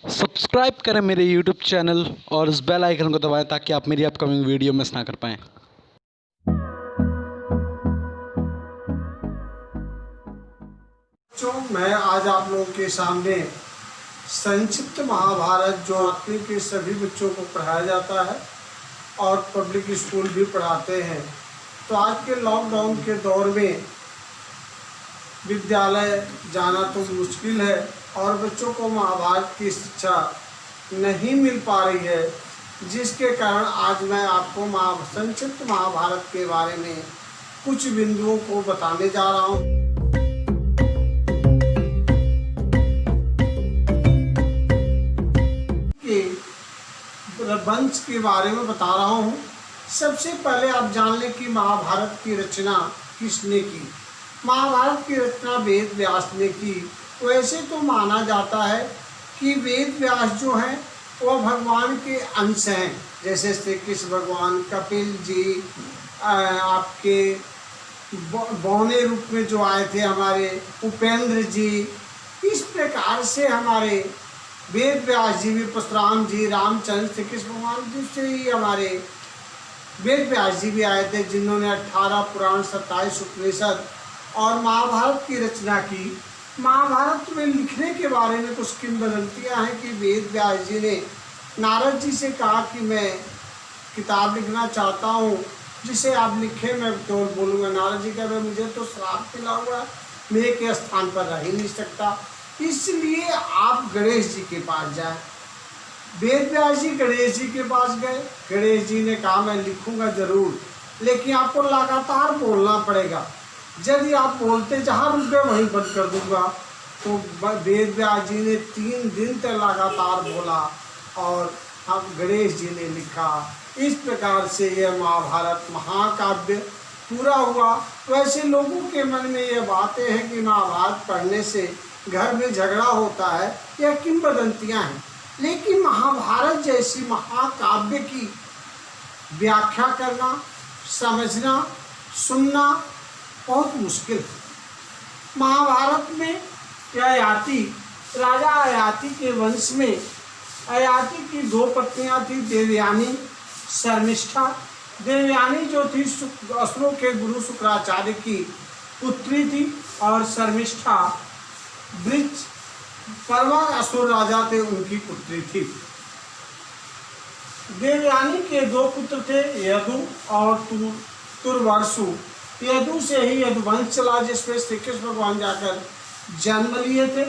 Subscribe करें मेरे YouTube channel और इस बेल आइकन को दबाएं ताकि आप मेरी अपकमिंग वीडियो मिस ना कर पाएँ। मैं आज आप लोगों के सामने संक्षिप्त महाभारत जो आठवीं के सभी बच्चों को पढ़ाया जाता है और पब्लिक स्कूल भी पढ़ाते हैं, तो आज के लॉकडाउन के दौर में विद्यालय जाना तो मुश्किल है और बच्चों को महाभारत की शिक्षा नहीं मिल पा रही है, जिसके कारण आज मैं आपको संक्षिप्त महाभारत के बारे में कुछ बिंदुओं को बताने जा रहा हूँ। वंश के बारे में बता रहा हूँ। सबसे पहले आप जान लें कि महाभारत की रचना किसने की। महाभारत की रचना वेद व्यास ने की। वैसे तो माना जाता है कि वेद व्यास जो हैं वो भगवान के अंश हैं, जैसे श्री कृष्ण भगवान, कपिल जी, आपके बौने रूप में जो आए थे हमारे उपेंद्र जी, इस प्रकार से हमारे वेद व्यास जी भी, परशुराम जी, रामचंद्र, श्री कृष्ण भगवान जी से ही हमारे वेद व्यास जी भी आए थे, जिन्होंने 18 पुराण, 27 उपनिषद और महाभारत की रचना की। महाभारत में लिखने के बारे में कुछ किंवदंतियाँ हैं कि वेद व्यास जी ने नारद जी से कहा कि मैं किताब लिखना चाहता हूँ, जिसे आप लिखे, मैं केवल बोलूँगा। नारद जी कह रहे मुझे तो श्राप मिला हुआ है, मैं एक स्थान पर रह ही नहीं सकता, इसलिए आप गणेश जी के पास जाए। वेद व्यास जी गणेश जी के पास गए। गणेश जी ने कहा मैं लिखूंगा जरूर, लेकिन आपको लगातार बोलना पड़ेगा। यदि आप बोलते जहाँ रुक गए वहीं बंद कर दूंगा। तो वेद व्यास जी ने 3 दिन तक लगातार बोला और अब गणेश जी ने लिखा। इस प्रकार से यह महाभारत महाकाव्य पूरा हुआ। वैसे लोगों के मन में ये बातें हैं कि महाभारत पढ़ने से घर में झगड़ा होता है, यह किंवदंतियाँ हैं, लेकिन महाभारत जैसी महाकाव्य की व्याख्या करना, समझना, सुनना बहुत मुश्किल है। महाभारत में ययाति, राजा ययाति के वंश में ययाति की 2 पत्नियां थी, देवयानी, शर्मिष्ठा। देवयानी जो थी असुरों के गुरु शुक्राचार्य की पुत्री थी और शर्मिष्ठा वृक्ष परवा असुर राजा थे, उनकी पुत्री थी। देवयानी के 2 पुत्र थे, यदु और तुर्वसु। यदु से ही यदुवंश चला, जिसमें श्री कृष्ण भगवान जाकर जन्म लिए थे।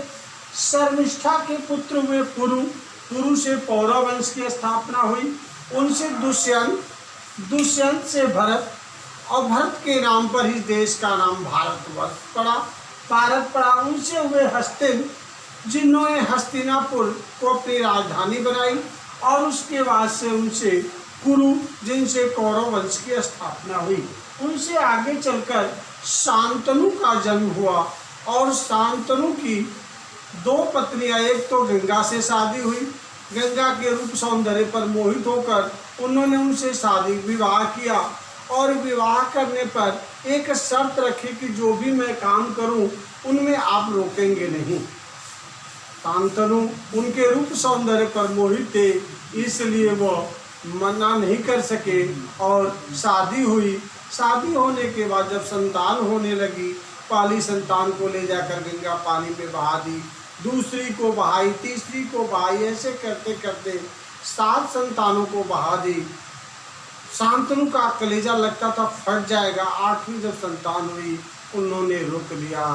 शर्मिष्ठा के पुत्र हुए पुरु। पुरु से पौरव वंश की स्थापना हुई। उनसे दुष्यंत, दुष्यंत से भरत, और भरत के नाम पर ही देश का नाम भारतवर्ष पड़ा, भारत पड़ा। उनसे हुए हस्तिन, जिन्होंने हस्तिनापुर को अपनी राजधानी बनाई, और उसके बाद से उनसे कुरु, जिनसे कौरव वंश की स्थापना हुई। उनसे आगे चलकर शांतनु का जन्म हुआ और शांतनु की 2 पत्नियां, एक तो गंगा से शादी हुई। गंगा के रूप सौंदर्य पर मोहित होकर उन्होंने उनसे शादी विवाह किया, और विवाह करने पर एक शर्त रखी कि जो भी मैं काम करूं उनमें आप रोकेंगे नहीं। शांतनु उनके रूप सौंदर्य पर मोहित थे, इसलिए वो मना नहीं कर सके और शादी हुई। शादी होने के बाद जब संतान होने लगी, पहली संतान को ले जाकर गंगा पानी में बहा दी, दूसरी को बहाई, तीसरी को बहाई, ऐसे करते करते 7 संतानों को बहा दी। शांतनु का कलेजा लगता था फट जाएगा। 8वीं जब संतान हुई, उन्होंने रोक लिया।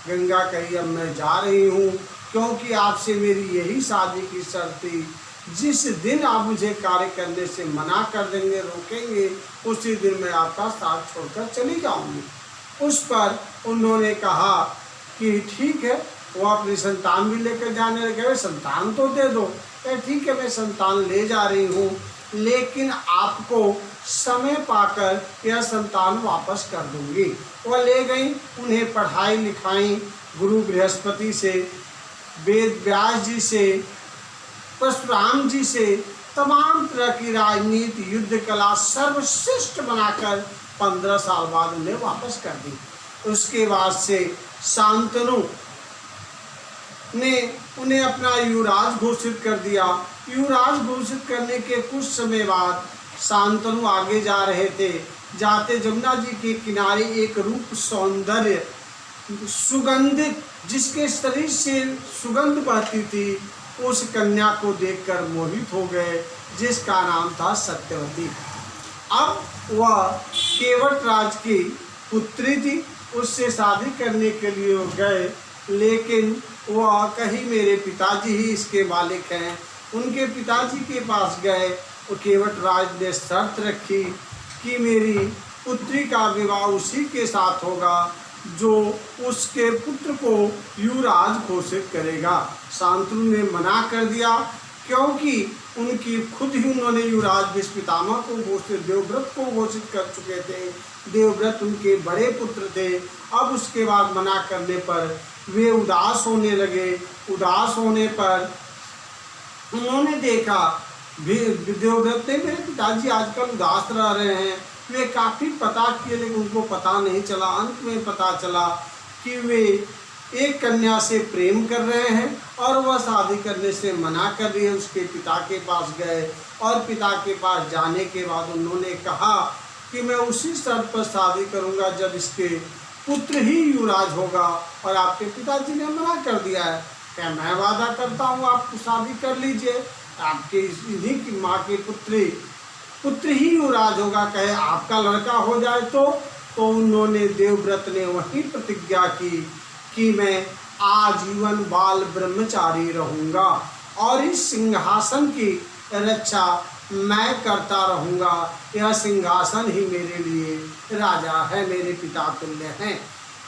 गंगा कही अब मैं जा रही हूँ, क्योंकि आपसे मेरी यही शादी की शर्त थी, जिस दिन आप मुझे कार्य करने से मना कर देंगे, रोकेंगे, उसी दिन मैं आपका साथ छोड़कर चली जाऊंगी। उस पर उन्होंने कहा कि ठीक है। वो अपनी संतान भी लेकर जाने लगे। संतान तो दे दो। ठीक है, मैं संतान ले जा रही हूँ, लेकिन आपको समय पाकर यह संतान वापस कर दूंगी। वह ले गई। उन्हें पढ़ाई लिखाई गुरु बृहस्पति से, वेद व्यास जी से, परशुराम जी से, तमाम तरह की राजनीति, युद्ध कला सर्वश्रेष्ठ बनाकर 15 साल बाद उन्हें वापस कर दी। उसके बाद से शांतनु ने उन्हें अपना युवराज घोषित कर दिया। युवराज घोषित करने के कुछ समय बाद शांतनु आगे जा रहे थे। जाते जमुना जी के किनारे एक रूप सौंदर्य सुगंधित, जिसके शरीर से सुगंध बहती थी, उस कन्या को देखकर मोहित हो गए, जिसका नाम था सत्यवती। अब वह केवट राज की पुत्री थी। उससे शादी करने के लिए वो गए, लेकिन वह कहीं मेरे पिताजी ही इसके मालिक हैं। उनके पिताजी के पास गए। वो केवट राज ने शर्त रखी कि मेरी पुत्री का विवाह उसी के साथ होगा जो उसके पुत्र को युवराज घोषित करेगा। शांतनु ने मना कर दिया, क्योंकि उनकी खुद ही उन्होंने युवराज भीष्म पितामह को घोषित, देवव्रत को घोषित कर चुके थे। देवव्रत उनके बड़े पुत्र थे। अब उसके बाद मना करने पर वे उदास होने लगे। उदास होने पर उन्होंने देखा देवव्रत ने, मेरे पिताजी आजकल उदास रह रहे हैं। वे काफ़ी पता किए, लेकिन उनको पता नहीं चला। अंत में पता चला कि वे एक कन्या से प्रेम कर रहे हैं और वह शादी करने से मना कर रही है। उसके पिता के पास गए और पिता के पास जाने के बाद उन्होंने कहा कि मैं उसी शर्त पर शादी करूंगा जब इसके पुत्र ही युवराज होगा, और आपके पिताजी ने मना कर दिया है। क्या मैं वादा करता हूँ आप शादी कर लीजिए, आपके इन्हीं की माँ के पुत्र ही युवराज होगा, कहे आपका लड़का हो जाए तो उन्होंने, देवव्रत ने वही प्रतिज्ञा की कि मैं आजीवन बाल ब्रह्मचारी रहूँगा और इस सिंहासन की रक्षा मैं करता रहूँगा। यह सिंहासन ही मेरे लिए राजा है, मेरे पिता तुल्य हैं।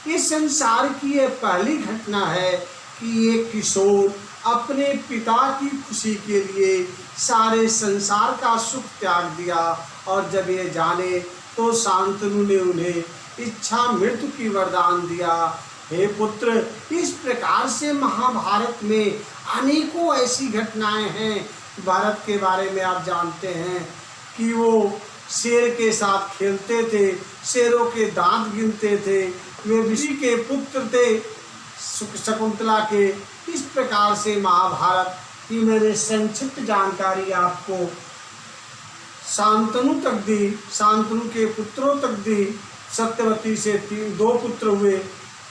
इस संसार की यह पहली घटना है कि एक किशोर अपने पिता की खुशी के लिए सारे संसार का सुख त्याग दिया, और जब ये जाने तो शांतनु ने उन्हें इच्छा मृत्यु की वरदान दिया। हे पुत्र, इस प्रकार से महाभारत में अनेकों ऐसी घटनाएं हैं। भारत के बारे में आप जानते हैं कि वो शेर के साथ खेलते थे, शेरों के दांत गिनते थे, वे ऋषि के पुत्र थे शकुंतला के। इस प्रकार से महाभारत की मैंने संक्षिप्त जानकारी आपको शांतनु तक दी, शांतनु के पुत्रों तक दी। सत्यवती से 2 पुत्र हुए,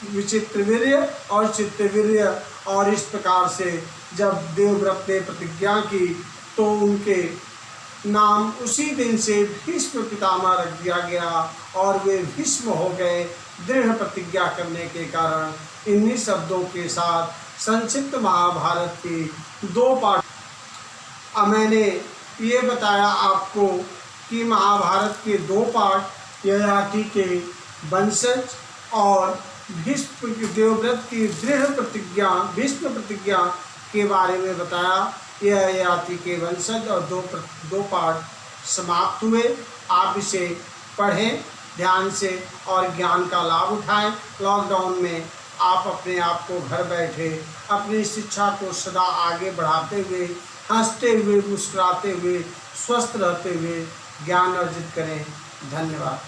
विचित्रवीर्य और चित्रवीर्य। और इस प्रकार से जब देवव्रत ने प्रतिज्ञा की तो उनके नाम उसी दिन से भीष्म पितामह रख दिया गया, और वे भीष्म हो गए दृढ़ प्रतिज्ञा करने के कारण। इन्हीं शब्दों के साथ संक्षिप्त महाभारत की 2 पार्ट मैंने ये बताया आपको कि महाभारत के 2 पार्ट ययाति के वंशज और भीष्म देवव्रत की दृढ़ प्रतिज्ञा, भीष्म प्रतिज्ञा के बारे में बताया। यह ययाति के वंशज और 2 पार्ट समाप्त हुए। आप इसे पढ़ें ध्यान से और ज्ञान का लाभ उठाएं। लॉकडाउन में आप अपने आप को घर बैठे अपनी शिक्षा को सदा आगे बढ़ाते हुए, हंसते हुए, मुस्कुराते हुए, स्वस्थ रहते हुए ज्ञान अर्जित करें। धन्यवाद।